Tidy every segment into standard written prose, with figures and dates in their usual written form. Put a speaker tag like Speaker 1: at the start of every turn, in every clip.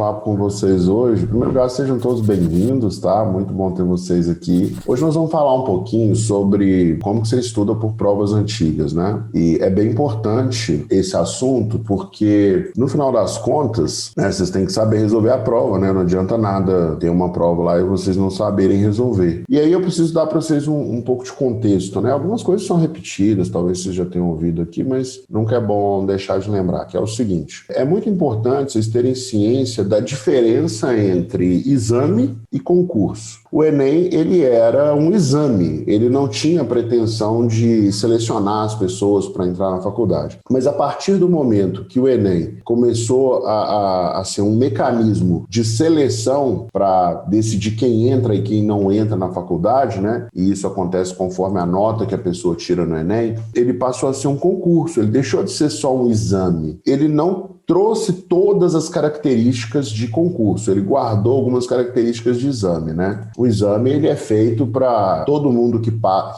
Speaker 1: papo com vocês hoje. Em primeiro lugar, sejam todos bem-vindos, tá? Muito bom ter vocês aqui. Hoje nós vamos falar um pouquinho sobre como que você estuda por provas antigas, né? E é bem importante esse assunto porque, no final das contas, né, vocês têm que saber resolver a prova, né? Não adianta nada ter uma prova lá e vocês não saberem resolver. E aí eu preciso dar para vocês um pouco de contexto, né? Algumas coisas são repetidas, talvez vocês já tenham ouvido aqui, mas nunca é bom deixar de lembrar, que é o seguinte: é muito importante vocês terem ciência da diferença entre exame e concurso. O Enem, ele era um exame, ele não tinha pretensão de selecionar as pessoas para entrar na faculdade. Mas a partir do momento que o Enem começou a ser um mecanismo de seleção para decidir quem entra e quem não entra na faculdade, né? E isso acontece conforme a nota que a pessoa tira no Enem, ele passou a ser um concurso, ele deixou de ser só um exame. Ele não trouxe todas as características de concurso, ele guardou algumas características de exame, né? O exame, ele é feito para todo mundo que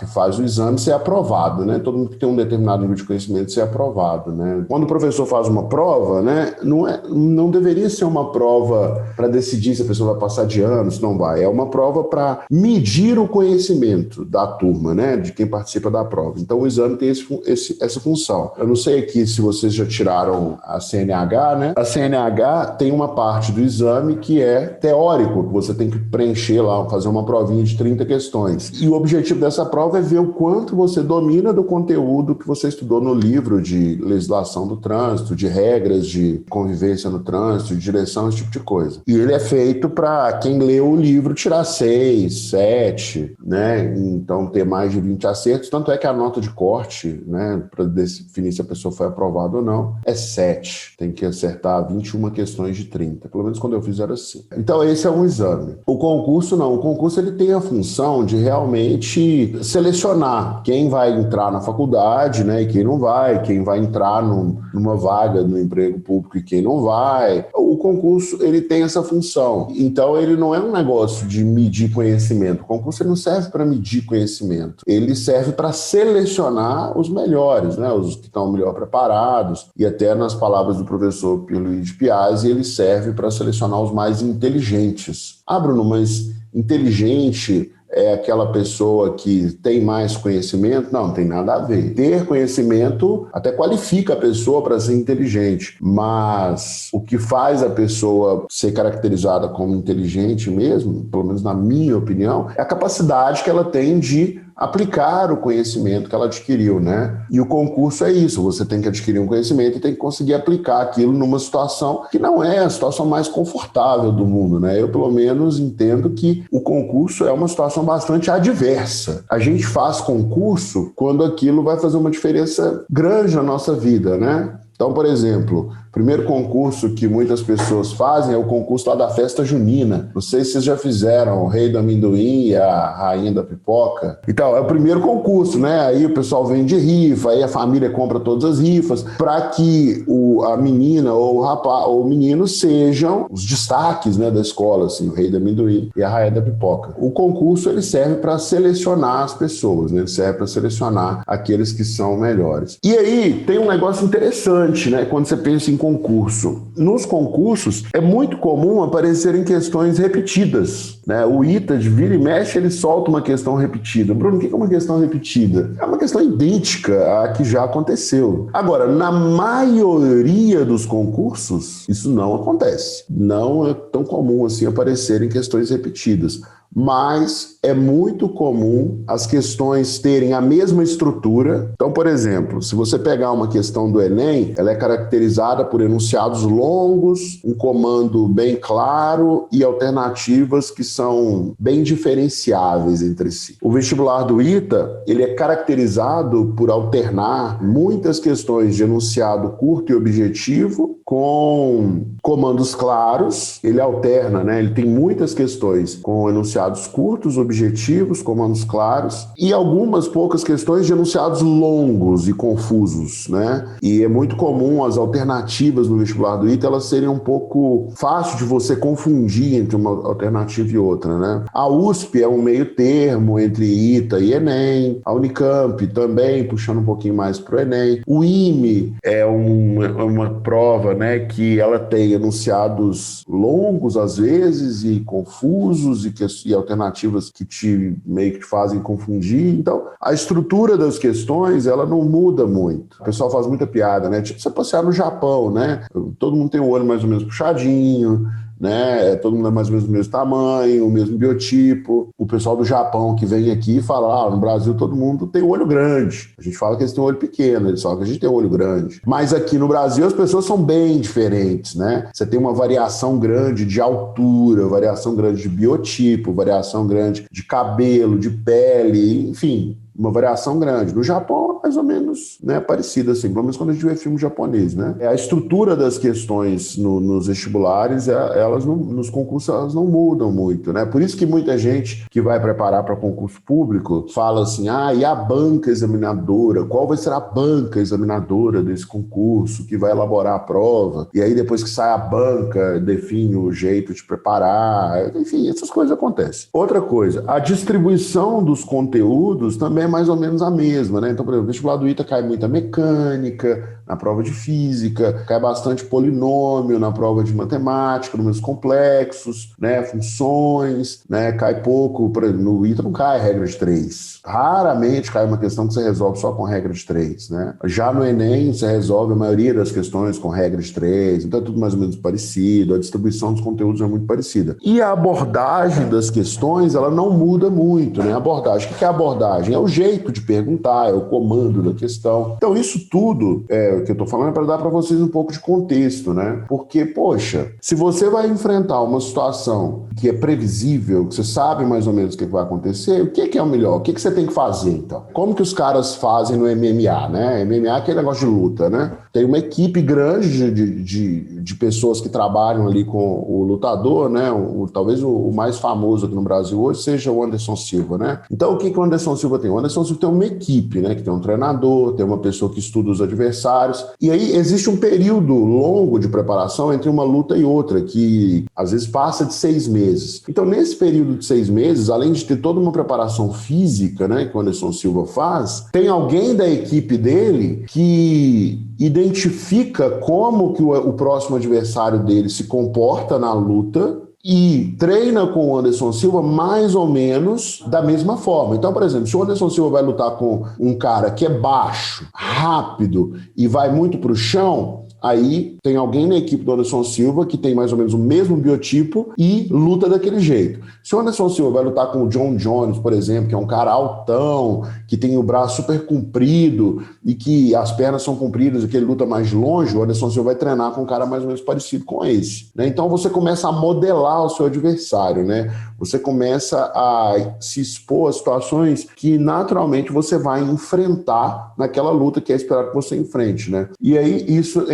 Speaker 1: faz o exame ser aprovado, né? Todo mundo que tem um determinado nível de conhecimento ser aprovado, né? Quando o professor faz uma prova, né, não deveria ser uma prova para decidir se a pessoa vai passar de ano, se não vai. É uma prova para medir o conhecimento da turma, né, de quem participa da prova. Então o exame tem essa função. Eu não sei aqui se vocês já tiraram a CNH, né? A CNH tem uma parte do exame que é teórico, que você tem que preencher lá, fazer uma provinha de 30 questões. E o objetivo dessa prova é ver o quanto você domina do conteúdo que você estudou no livro de legislação do trânsito, de regras de convivência no trânsito, de direção, esse tipo de coisa. E ele é feito para quem leu o livro tirar 6, 7, né? Então ter mais de 20 acertos. Tanto é que a nota de corte, né, para definir se a pessoa foi aprovada ou não, é 7. Tem que acertar 21 questões de 30. Pelo menos quando eu fiz era assim. Então esse é um exame. O concurso não. O concurso ele tem a função de realmente selecionar quem vai entrar na faculdade, né, e quem não vai, quem vai entrar numa vaga no emprego público e quem não vai. O concurso ele tem essa função. Então ele não é um negócio de medir conhecimento. O concurso ele não serve para medir conhecimento. Ele serve para selecionar os melhores, né, os que estão melhor preparados. E até nas palavras do professor Pierluigi Piazzi, ele serve para selecionar os mais inteligentes. Ah, Bruno, mas inteligente é aquela pessoa que tem mais conhecimento? Não tem nada a ver. Ter conhecimento até qualifica a pessoa para ser inteligente, mas o que faz a pessoa ser caracterizada como inteligente mesmo, pelo menos na minha opinião, é a capacidade que ela tem de aplicar o conhecimento que ela adquiriu, né? E o concurso é isso, você tem que adquirir um conhecimento e tem que conseguir aplicar aquilo numa situação que não é a situação mais confortável do mundo, né? Eu, pelo menos, entendo que o concurso é uma situação bastante adversa. A gente faz concurso quando aquilo vai fazer uma diferença grande na nossa vida, né? Então, por exemplo, o primeiro concurso que muitas pessoas fazem é o concurso lá da festa junina. Não sei se vocês já fizeram, o Rei do Amendoim e a Rainha da Pipoca. Então, é o primeiro concurso, né? Aí o pessoal vende rifa, aí a família compra todas as rifas para que a menina ou o rapaz ou o menino sejam os destaques, né, da escola, assim, o Rei do Amendoim e a Rainha da Pipoca. O concurso ele serve para selecionar as pessoas, né? Ele serve para selecionar aqueles que são melhores. E aí tem um negócio interessante, né? Quando você pensa em concurso. Nos concursos, é muito comum aparecerem questões repetidas, né? O ITA, de vira e mexe, ele solta uma questão repetida. Bruno, o que é uma questão repetida? É uma questão idêntica à que já aconteceu. Agora, na maioria dos concursos, isso não acontece. Não é tão comum assim aparecerem questões repetidas. Mas é muito comum as questões terem a mesma estrutura. Então, por exemplo, se você pegar uma questão do Enem, ela é caracterizada por enunciados longos, um comando bem claro e alternativas que são bem diferenciáveis entre si. O vestibular do ITA, ele é caracterizado por alternar muitas questões de enunciado curto e objetivo com comandos claros. Ele alterna, né? Ele tem muitas questões com enunciados curtos, objetivos, comandos claros e algumas poucas questões de enunciados longos e confusos, né? E é muito comum as alternativas no vestibular do ITA elas serem um pouco fácil de você confundir entre uma alternativa e outra, né? A USP é um meio termo entre ITA e Enem, a Unicamp também puxando um pouquinho mais para o Enem, o IME é uma prova, né, que ela tem enunciados longos às vezes e confusos e alternativas que meio que te fazem confundir. Então, a estrutura das questões, ela não muda muito. O pessoal faz muita piada, né? Tipo, você passear no Japão, né? Todo mundo tem o olho mais ou menos puxadinho, né? Todo mundo é mais ou menos do mesmo tamanho, o mesmo biotipo. O pessoal do Japão que vem aqui e fala, no Brasil todo mundo tem o olho grande. A gente fala que eles têm o olho pequeno, eles falam que a gente tem o olho grande. Mas aqui no Brasil as pessoas são bem diferentes, né? Você tem uma variação grande de altura, variação grande de biotipo, variação grande de cabelo, de pele, enfim, uma variação grande. No Japão é mais ou menos, né, parecida, assim, pelo menos quando a gente vê filme japonês, né? A estrutura das questões nos vestibulares, elas nos concursos, elas não mudam muito, né? Por isso que muita gente que vai preparar para concurso público fala assim, e a banca examinadora? Qual vai ser a banca examinadora desse concurso que vai elaborar a prova? E aí depois que sai a banca, define o jeito de preparar, enfim, essas coisas acontecem. Outra coisa, a distribuição dos conteúdos também é mais ou menos a mesma, né? Então, por exemplo, no vestibular do ITA cai muita mecânica, na prova de física, cai bastante polinômio na prova de matemática, números complexos, né? Funções, né? Cai pouco, por exemplo, no ITA não cai regra de 3. Raramente cai uma questão que você resolve só com regra de 3, né? Já no Enem, você resolve a maioria das questões com regra de 3, então é tudo mais ou menos parecido, a distribuição dos conteúdos é muito parecida. E a abordagem das questões, ela não muda muito, né? A abordagem, o que é a abordagem? É o jeito de perguntar, é o comando da questão. Então, isso tudo, o que eu estou falando é para dar para vocês um pouco de contexto, né? Porque, poxa, se você vai enfrentar uma situação que é previsível, que você sabe mais ou menos o que vai acontecer, o que é o melhor? O que você tem que fazer, então? Como que os caras fazem no MMA, né? MMA é aquele negócio de luta, né? Tem uma equipe grande de pessoas que trabalham ali com o lutador, né? Talvez o mais famoso aqui no Brasil hoje seja o Anderson Silva, né? Então, o que o Anderson Silva tem? O Anderson Silva tem uma equipe, né? Que tem um treinador, tem uma pessoa que estuda os adversários. E aí existe um período longo de preparação entre uma luta e outra, que às vezes passa de 6 meses. Então, nesse período de 6 meses, além de ter toda uma preparação física, né? Que o Anderson Silva faz, tem alguém da equipe dele que identifica como que o próximo adversário dele se comporta na luta e treina com o Anderson Silva mais ou menos da mesma forma. Então, por exemplo, se o Anderson Silva vai lutar com um cara que é baixo, rápido e vai muito para o chão, aí tem alguém na equipe do Anderson Silva que tem mais ou menos o mesmo biotipo e luta daquele jeito. Se o Anderson Silva vai lutar com o John Jones, por exemplo, que é um cara altão, que tem o braço super comprido e que as pernas são compridas e que ele luta mais de longe, o Anderson Silva vai treinar com um cara mais ou menos parecido com esse, né? Então você começa a modelar o seu adversário, né? Você começa a se expor a situações que naturalmente você vai enfrentar naquela luta que é esperado que você enfrente, né? E aí isso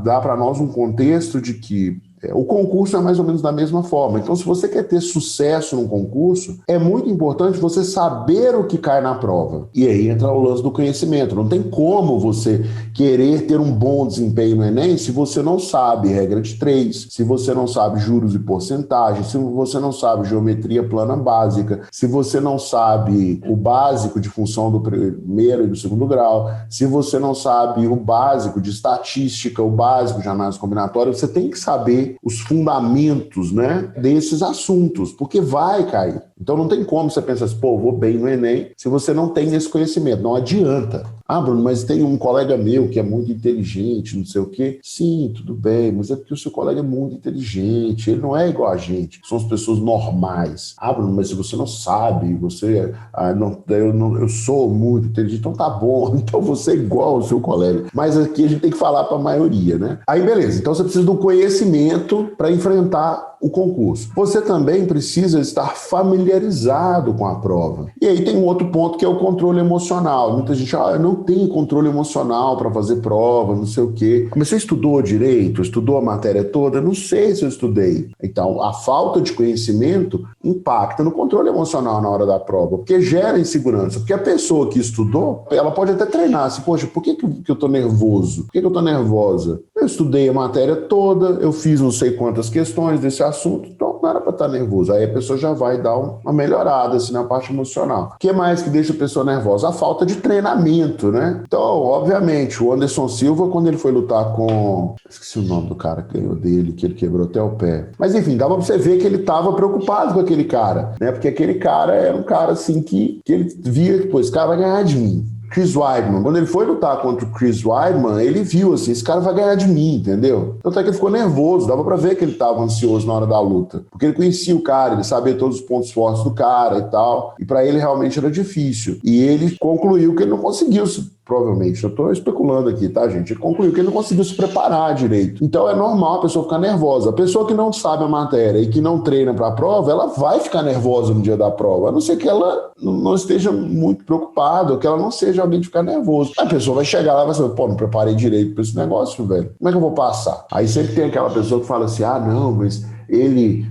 Speaker 1: dá para nós um contexto de que o concurso é mais ou menos da mesma forma. Então, se você quer ter sucesso num concurso, é muito importante você saber o que cai na prova. E aí entra o lance do conhecimento. Não tem como você querer ter um bom desempenho no Enem se você não sabe regra de 3, se você não sabe juros e porcentagem, se você não sabe geometria plana básica, se você não sabe o básico de função do primeiro e do segundo grau, se você não sabe o básico de estatística, o básico de análise combinatória, você tem que saber os fundamentos, né, desses assuntos, porque vai cair. Então não tem como você pensar assim, vou bem no Enem, se você não tem esse conhecimento. Não adianta. Bruno, mas tem um colega meu que é muito inteligente, não sei o quê. Sim, tudo bem, mas é porque o seu colega é muito inteligente, ele não é igual a gente, são as pessoas normais. Bruno, mas se você não sabe, eu sou muito inteligente, então tá bom, então você é igual ao seu colega. Mas aqui a gente tem que falar para a maioria, né? Aí beleza, então você precisa do conhecimento para enfrentar o concurso. Você também precisa estar familiarizado com a prova. E aí tem um outro ponto que é o controle emocional. Muita gente, eu não tenho controle emocional para fazer prova, não sei o quê. Mas você estudou direito? Estudou a matéria toda? Não sei se eu estudei. Então, a falta de conhecimento impacta no controle emocional na hora da prova, porque gera insegurança. Porque a pessoa que estudou, ela pode até treinar assim, poxa, por que eu tô nervoso? Por que eu tô nervosa? Eu estudei a matéria toda, eu fiz não sei quantas questões desse assunto, então não era para estar nervoso. Aí a pessoa já vai dar uma melhorada assim, na parte emocional. O que mais que deixa a pessoa nervosa? A falta de treinamento, né? Então, obviamente, o Anderson Silva, quando ele foi lutar com... Esqueci o nome do cara que ganhou dele, que ele quebrou até o pé. Mas enfim, dava pra você ver que ele estava preocupado com aquele cara, né? Porque aquele cara era um cara assim que ele via que, pô, esse cara vai ganhar de mim. Chris Weidman, quando ele foi lutar contra o Chris Weidman, ele viu assim, esse cara vai ganhar de mim, entendeu? Tanto é que ele ficou nervoso, dava pra ver que ele tava ansioso na hora da luta, porque ele conhecia o cara, ele sabia todos os pontos fortes do cara e tal, e pra ele realmente era difícil. E ele concluiu que ele não conseguiu provavelmente, eu tô especulando aqui, tá, gente? Ele concluiu que ele não conseguiu se preparar direito. Então é normal a pessoa ficar nervosa. A pessoa que não sabe a matéria e que não treina pra prova, ela vai ficar nervosa no dia da prova, a não ser que ela não esteja muito preocupada, ou que ela não seja alguém de ficar nervoso. A pessoa vai chegar lá e vai saber, pô, não preparei direito pra esse negócio, velho. Como é que eu vou passar? Aí sempre tem aquela pessoa que fala assim, ah, não, mas ele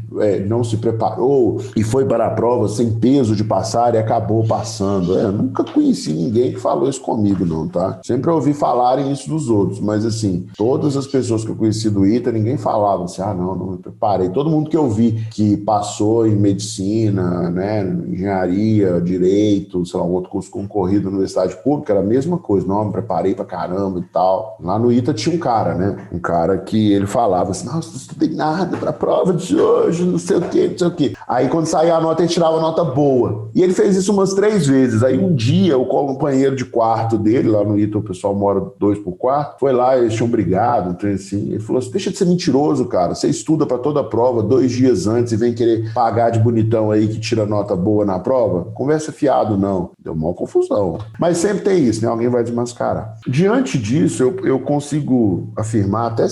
Speaker 1: não se preparou e foi para a prova sem peso de passar e acabou passando. Eu nunca conheci ninguém que falou isso comigo, não, tá? Sempre ouvi falarem isso dos outros, mas assim, todas as pessoas que eu conheci do ITA, ninguém falava assim, ah, não me preparei. Todo mundo que eu vi que passou em medicina, né, engenharia, direito, sei lá, um outro curso concorrido na universidade pública, era a mesma coisa. Não, me preparei pra caramba e tal. Lá no ITA tinha um cara, né? Um cara que ele falava assim, nossa, não estudei nada pra prova de hoje, não sei o que, não sei o que. Aí quando saía a nota, ele tirava a nota boa. E ele fez isso umas 3 vezes. Aí um dia, o companheiro de quarto dele, lá no ITA, o pessoal mora 2 por quarto, foi lá, eles tinham brigado, então assim, ele falou assim, deixa de ser mentiroso, cara. Você estuda pra toda a prova 2 dias antes e vem querer pagar de bonitão aí que tira nota boa na prova? Conversa fiado, não. Deu uma confusão. Mas sempre tem isso, né? Alguém vai desmascarar. Diante disso, eu consigo afirmar, até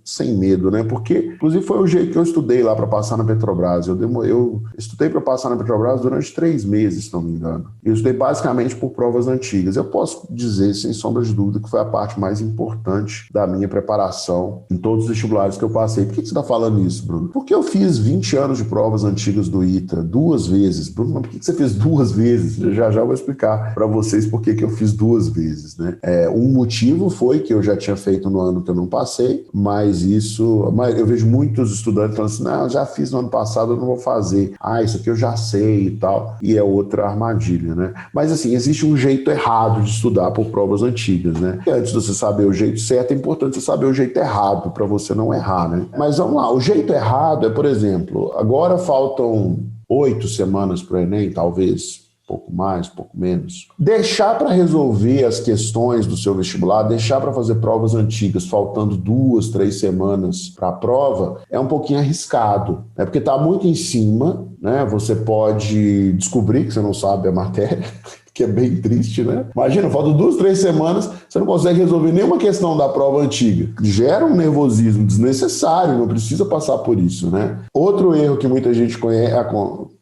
Speaker 1: sem medo, né? Porque, inclusive, foi o jeito que eu estudei lá para passar na Petrobras. Eu estudei para passar na Petrobras durante 3 meses, se não me engano. Eu estudei basicamente por provas antigas. Eu posso dizer, sem sombra de dúvida, que foi a parte mais importante da minha preparação em todos os vestibulares que eu passei. Por que você está falando isso, Bruno? Porque eu fiz 20 anos de provas antigas do ITA 2 vezes. Bruno, mas por que você fez 2 vezes? Eu já vou explicar para vocês por que eu fiz 2 vezes, né? Um motivo foi que eu já tinha feito no ano que eu não passei, mas eu vejo muitos estudantes falando assim, não, já fiz no ano passado, eu não vou fazer. Ah, isso aqui eu já sei e tal. E é outra armadilha, né? Mas assim, existe um jeito errado de estudar por provas antigas, né? E antes de você saber o jeito certo, é importante você saber o jeito errado, para você não errar, né? Mas vamos lá, o jeito errado é, por exemplo, agora faltam 8 semanas para o Enem, talvez pouco mais, pouco menos. Deixar para resolver as questões do seu vestibular, deixar para fazer provas antigas, faltando 2, 3 semanas para a prova, é um pouquinho arriscado, né? Porque está muito em cima, né? Você pode descobrir que você não sabe a matéria, que é bem triste, né? Imagina, faltam 2, 3 semanas, você não consegue resolver nenhuma questão da prova antiga. Gera um nervosismo desnecessário, não precisa passar por isso, né? Outro erro que muita gente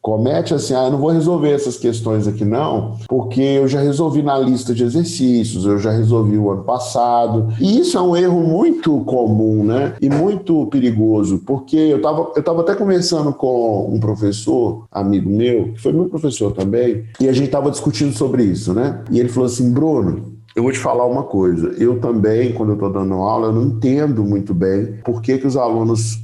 Speaker 1: comete assim, eu não vou resolver essas questões aqui não, porque eu já resolvi na lista de exercícios, eu já resolvi o ano passado. E isso é um erro muito comum, né? E muito perigoso, porque eu tava até conversando com um professor, amigo meu, que foi meu professor também, e a gente tava discutindo sobre isso, né? E ele falou assim, Bruno, eu vou te falar uma coisa, eu também, quando eu estou dando aula, eu não entendo muito bem por que os alunos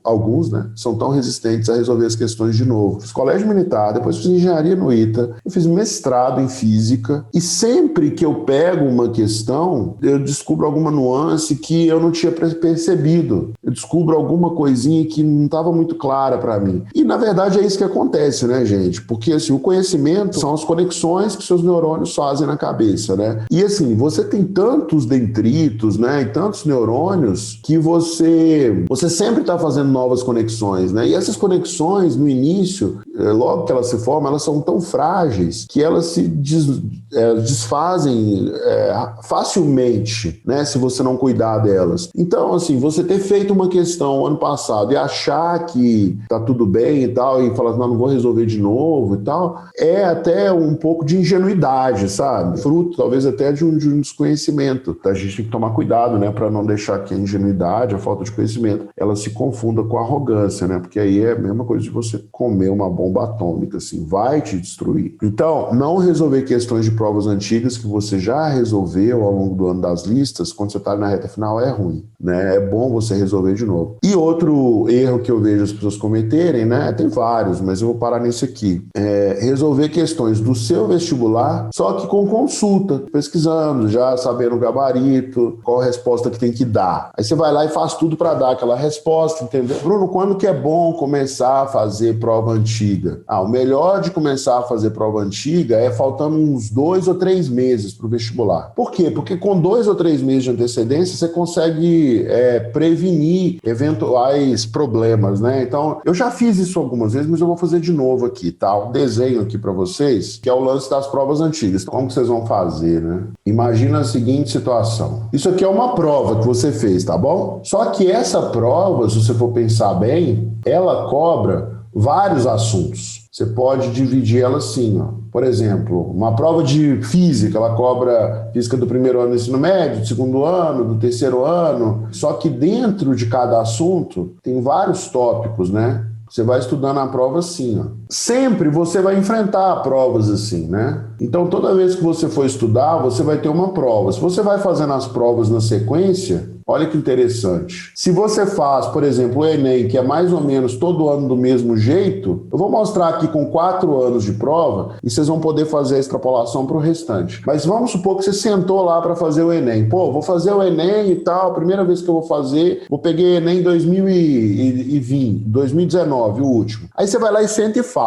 Speaker 1: alguns, né, são tão resistentes a resolver as questões de novo. Fiz colégio militar, depois fiz engenharia no ITA, eu fiz mestrado em física, e sempre que eu pego uma questão, eu descubro alguma nuance que eu não tinha percebido. Eu descubro alguma coisinha que não estava muito clara para mim. E, na verdade, é isso que acontece, né, gente? Porque, assim, o conhecimento são as conexões que seus neurônios fazem na cabeça, né? E assim, você tem tantos dendritos, né, e tantos neurônios que você sempre está fazendo novas conexões, né? E essas conexões, no início, logo que elas se formam, elas são tão frágeis que elas se desfazem facilmente, né, se você não cuidar delas. Então, assim, você ter feito uma questão ano passado e achar que tá tudo bem e tal, e falar, não vou resolver de novo e tal, é até um pouco de ingenuidade, sabe? Fruto, talvez até de um desconhecimento. A gente tem que tomar cuidado, né, para não deixar que a ingenuidade, a falta de conhecimento, ela se confunda com a arrogância, né, porque aí é a mesma coisa de você comer uma bomba bomba atômica, assim, vai te destruir. Então, não resolver questões de provas antigas que você já resolveu ao longo do ano das listas, quando você está na reta final, é ruim, né? É bom você resolver de novo. E outro erro que eu vejo as pessoas cometerem, né? Tem vários, mas eu vou parar nesse aqui. É resolver questões do seu vestibular, só que com consulta, pesquisando, já sabendo o gabarito, qual a resposta que tem que dar. Aí você vai lá e faz tudo para dar aquela resposta, entendeu? Bruno, quando que é bom começar a fazer prova antiga? O melhor de começar a fazer prova antiga é faltando uns 2 ou 3 meses para o vestibular. Por quê? Porque com 2 ou 3 meses de antecedência você consegue prevenir eventuais problemas, né? Então, eu já fiz isso algumas vezes, mas eu vou fazer de novo aqui, tá? Um desenho aqui para vocês, que é o lance das provas antigas. Como que vocês vão fazer, né? Imagina a seguinte situação. Isso aqui é uma prova que você fez, tá bom? Só que essa prova, se você for pensar bem, ela cobra vários assuntos. Você pode dividir ela assim, ó. Por exemplo, uma prova de física, ela cobra física do primeiro ano do ensino médio, do segundo ano, do terceiro ano. Só que dentro de cada assunto tem vários tópicos, né? Você vai estudando a prova assim, ó. Sempre você vai enfrentar provas assim, né? Então, toda vez que você for estudar, você vai ter uma prova. Se você vai fazendo as provas na sequência, olha que interessante. Se você faz, por exemplo, o Enem, que é mais ou menos todo ano do mesmo jeito, eu vou mostrar aqui com 4 anos de prova e vocês vão poder fazer a extrapolação para o restante. Mas vamos supor que você sentou lá para fazer o Enem. Pô, vou fazer o Enem e tal, primeira vez que eu vou fazer, peguei Enem em 2020, 2019, o último. Aí você vai lá e senta e faz.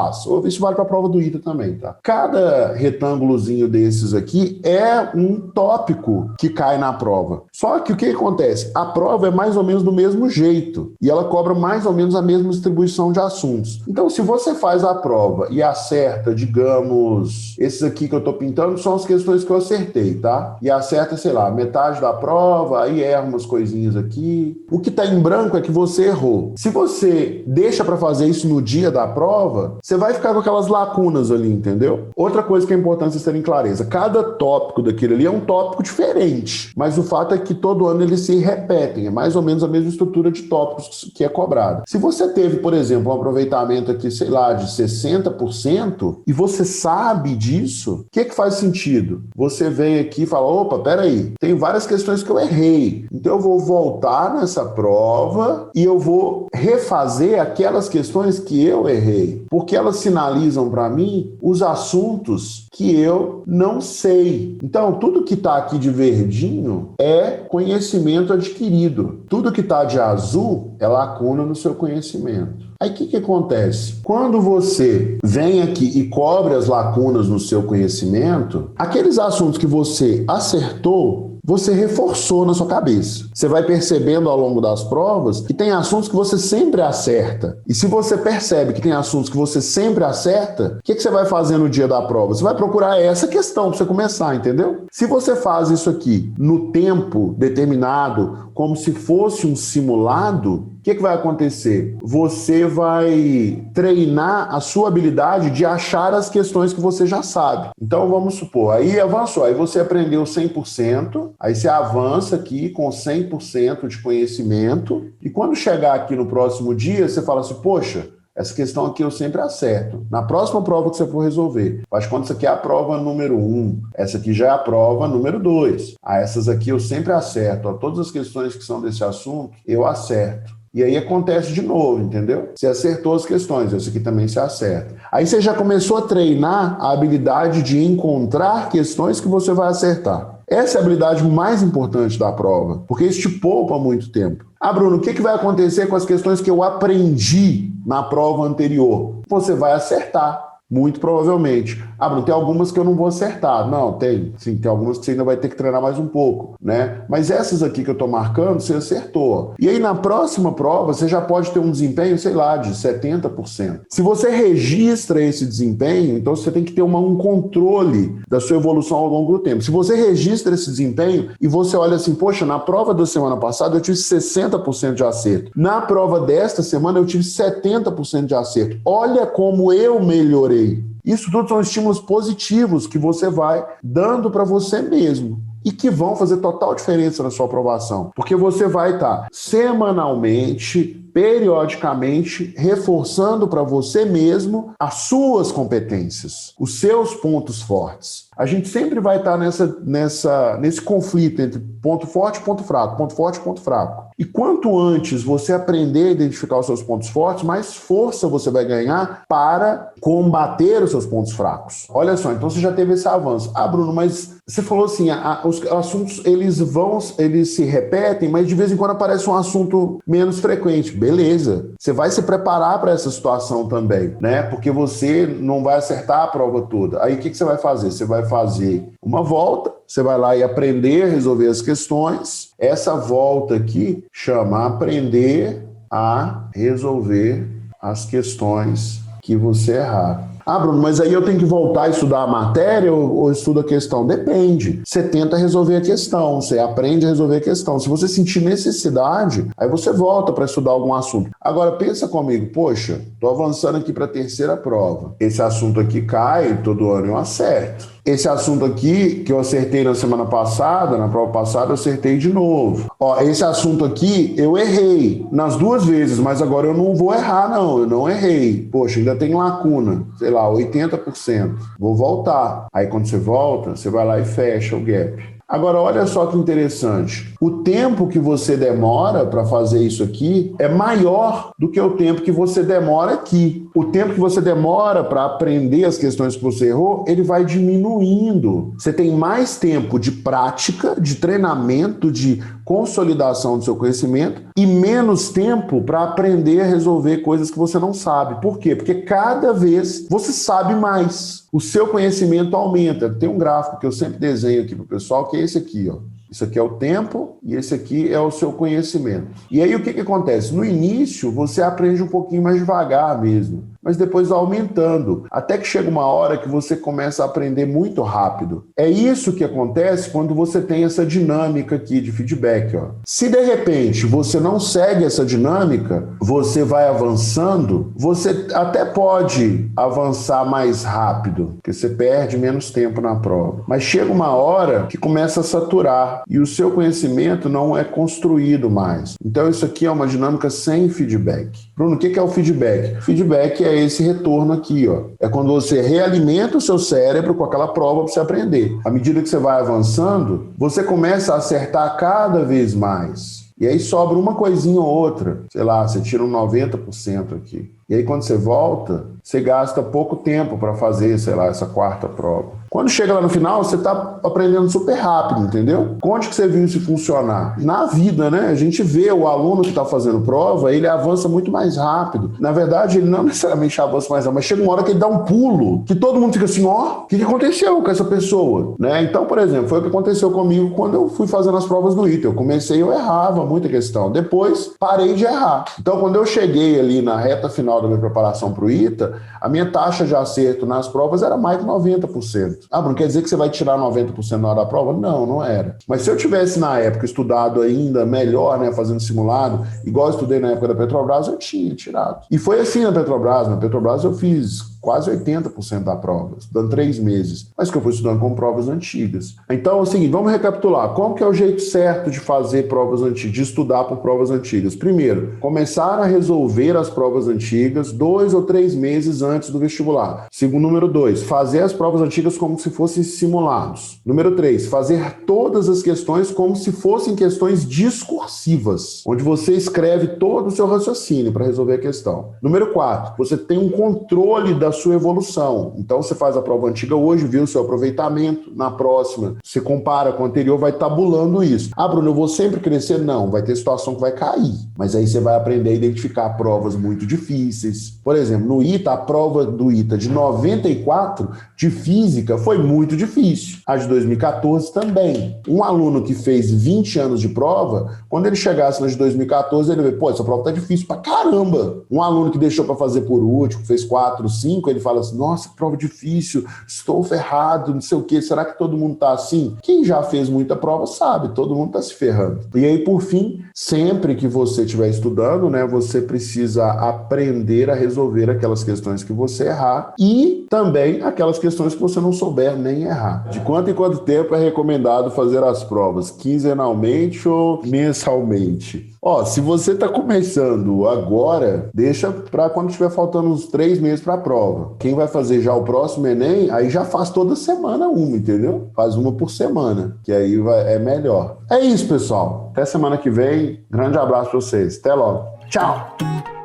Speaker 1: Isso vale para a prova do ITA também, tá? Cada retângulozinho desses aqui é um tópico que cai na prova. Só que o que acontece? A prova é mais ou menos do mesmo jeito e ela cobra mais ou menos a mesma distribuição de assuntos. Então, se você faz a prova e acerta, digamos, esses aqui que eu tô pintando são as questões que eu acertei, tá? E acerta, sei lá, metade da prova, aí erra umas coisinhas aqui. O que tá em branco é que você errou. Se você deixa para fazer isso no dia da prova, você vai ficar com aquelas lacunas ali, entendeu? Outra coisa que é importante vocês terem clareza, cada tópico daquele ali é um tópico diferente, mas o fato é que todo ano ele se repetem, é mais ou menos a mesma estrutura de tópicos que é cobrada. Se você teve, por exemplo, um aproveitamento aqui, sei lá, de 60% e você sabe disso, o que faz sentido? Você vem aqui e fala, opa, peraí, tem várias questões que eu errei, então eu vou voltar nessa prova e eu vou refazer aquelas questões que eu errei, porque elas sinalizam para mim os assuntos que eu não sei. Então, tudo que está aqui de verdinho é conhecimento adquirido. Tudo que está de azul é lacuna no seu conhecimento. Aí o que acontece? Quando você vem aqui e cobre as lacunas no seu conhecimento, aqueles assuntos que você acertou, você reforçou na sua cabeça. Você vai percebendo ao longo das provas que tem assuntos que você sempre acerta. E se você percebe que tem assuntos que você sempre acerta, o que você vai fazer no dia da prova? Você vai procurar essa questão para você começar, entendeu? Se você faz isso aqui no tempo determinado, como se fosse um simulado, o que vai acontecer? Você vai treinar a sua habilidade de achar as questões que você já sabe. Então, vamos supor, aí avançou, aí você aprendeu 100%, aí você avança aqui com 100% de conhecimento, e quando chegar aqui no próximo dia, você fala assim, poxa, essa questão aqui eu sempre acerto. Na próxima prova que você for resolver, faz conta isso aqui é a prova número 1, essa aqui já é a prova número 2. Essas aqui eu sempre acerto. Todas as questões que são desse assunto, eu acerto. E aí acontece de novo, entendeu? Você acertou as questões, essa aqui também se acerta. Aí você já começou a treinar a habilidade de encontrar questões que você vai acertar. Essa é a habilidade mais importante da prova, porque isso te poupa muito tempo. Bruno, o que vai acontecer com as questões que eu aprendi na prova anterior? Você vai acertar. Muito provavelmente. Bruno, tem algumas que eu não vou acertar. Não, tem. Sim, tem algumas que você ainda vai ter que treinar mais um pouco, né? Mas essas aqui que eu tô marcando, você acertou. E aí, na próxima prova, você já pode ter um desempenho, sei lá, de 70%. Se você registra esse desempenho, então você tem que ter um controle da sua evolução ao longo do tempo. Se você registra esse desempenho e você olha assim, poxa, na prova da semana passada eu tive 60% de acerto. Na prova desta semana eu tive 70% de acerto. Olha como eu melhorei. Isso tudo são estímulos positivos que você vai dando para você mesmo e que vão fazer total diferença na sua aprovação, porque você vai estar semanalmente periodicamente reforçando para você mesmo as suas competências, os seus pontos fortes. A gente sempre vai estar nesse conflito entre ponto forte e ponto fraco, ponto forte e ponto fraco. E quanto antes você aprender a identificar os seus pontos fortes, mais força você vai ganhar para combater os seus pontos fracos. Olha só, então você já teve esse avanço. Ah, Bruno, mas você falou assim, os assuntos eles se repetem, mas de vez em quando aparece um assunto menos frequente. Beleza. Você vai se preparar para essa situação também, né? Porque você não vai acertar a prova toda. Aí o que você vai fazer? Você vai fazer uma volta, você vai lá e aprender a resolver as questões. Essa volta aqui chama aprender a resolver as questões que você errar. Ah, Bruno, mas aí eu tenho que voltar a estudar a matéria ou estudo a questão? Depende. Você tenta resolver a questão, você aprende a resolver a questão. Se você sentir necessidade, aí você volta para estudar algum assunto. Agora, pensa comigo, poxa, estou avançando aqui para a terceira prova. Esse assunto aqui cai, todo ano eu acerto. Esse assunto aqui, que eu acertei na semana passada, na prova passada, eu acertei de novo. Ó, esse assunto aqui, eu errei nas 2 vezes, mas agora eu não vou errar, não. Eu não errei. Poxa, ainda tem lacuna. Sei lá, 80%. Vou voltar. Aí, quando você volta, você vai lá e fecha o gap. Agora, olha só que interessante. O tempo que você demora para fazer isso aqui é maior do que o tempo que você demora aqui. O tempo que você demora para aprender as questões que você errou, ele vai diminuindo. Você tem mais tempo de prática, de treinamento, de consolidação do seu conhecimento e menos tempo para aprender a resolver coisas que você não sabe. Por quê? Porque cada vez você sabe mais. O seu conhecimento aumenta. Tem um gráfico que eu sempre desenho aqui para o pessoal, que é esse aqui, ó. Isso aqui é o tempo e esse aqui é o seu conhecimento. E aí o que acontece? No início você aprende um pouquinho mais devagar mesmo, mas depois vai aumentando, até que chega uma hora que você começa a aprender muito rápido. É isso que acontece quando você tem essa dinâmica aqui de feedback, ó. Se de repente você não segue essa dinâmica, você vai avançando, você até pode avançar mais rápido, porque você perde menos tempo na prova. Mas chega uma hora que começa a saturar e o seu conhecimento não é construído mais. Então isso aqui é uma dinâmica sem feedback. Bruno, o que é o feedback? Feedback é esse retorno aqui, ó. É quando você realimenta o seu cérebro com aquela prova para você aprender. À medida que você vai avançando, você começa a acertar cada vez mais. E aí sobra uma coisinha ou outra. Sei lá, você tira um 90% aqui. E aí quando você volta, você gasta pouco tempo para fazer, sei lá, essa 4ª prova. Quando chega lá no final, você está aprendendo super rápido, entendeu? Onde que você viu isso funcionar? Na vida, né? A gente vê o aluno que está fazendo prova, ele avança muito mais rápido. Na verdade, ele não necessariamente avança mais rápido, mas chega uma hora que ele dá um pulo, que todo mundo fica assim, ó, o que aconteceu com essa pessoa? Né? Então, por exemplo, foi o que aconteceu comigo quando eu fui fazendo as provas do ITA. Eu comecei, eu errava muita questão. Depois, parei de errar. Então, quando eu cheguei ali na reta final da minha preparação para o ITA, a minha taxa de acerto nas provas era mais de 90%. Ah, Bruno, quer dizer que você vai tirar 90% na hora da prova? Não, não era. Mas se eu tivesse na época estudado ainda melhor, né, fazendo simulado, igual eu estudei na época da Petrobras, eu tinha tirado. E foi assim na Petrobras. Na Petrobras eu fiz quase 80% da prova, estudando 3 meses, mas que eu fui estudando com provas antigas. Então é o seguinte, vamos recapitular. Como que é o jeito certo de fazer provas antigas, de estudar por provas antigas? Primeiro, começar a resolver as provas antigas 2 ou 3 meses antes do vestibular. Segundo, número 2, fazer as provas antigas como se fossem simulados. Número 3, fazer todas as questões como se fossem questões discursivas, onde você escreve todo o seu raciocínio para resolver a questão. Número 4, você tem um controle da sua evolução. Então você faz a prova antiga hoje, vê o seu aproveitamento, na próxima você compara com a anterior, vai tabulando isso. Ah, Bruno, eu vou sempre crescer? Não, vai ter situação que vai cair, mas aí você vai aprender a identificar provas muito difíceis. Por exemplo, no ITA, a prova do ITA de 94 de física foi muito difícil. A de 2014 também. Um aluno que fez 20 anos de prova, quando ele chegasse na de 2014, ele vê, pô, essa prova tá difícil pra caramba. Um aluno que deixou pra fazer por último, fez 4, 5, 5, ele fala assim, nossa, prova difícil, estou ferrado, não sei o quê, será que todo mundo tá assim? Quem já fez muita prova sabe, todo mundo tá se ferrando. E aí, por fim, sempre que você estiver estudando, né, você precisa aprender a resolver aquelas questões que você errar e também aquelas questões que você não souber nem errar. De quanto em quanto tempo é recomendado fazer as provas? Quinzenalmente ou mensalmente? Ó, se você está começando agora, deixa para quando estiver faltando uns 3 meses para a prova. Quem vai fazer já o próximo Enem, aí já faz toda semana uma, entendeu? Faz uma por semana, que aí é melhor. É isso, pessoal. Até semana que vem. Grande abraço para vocês. Até logo. Tchau!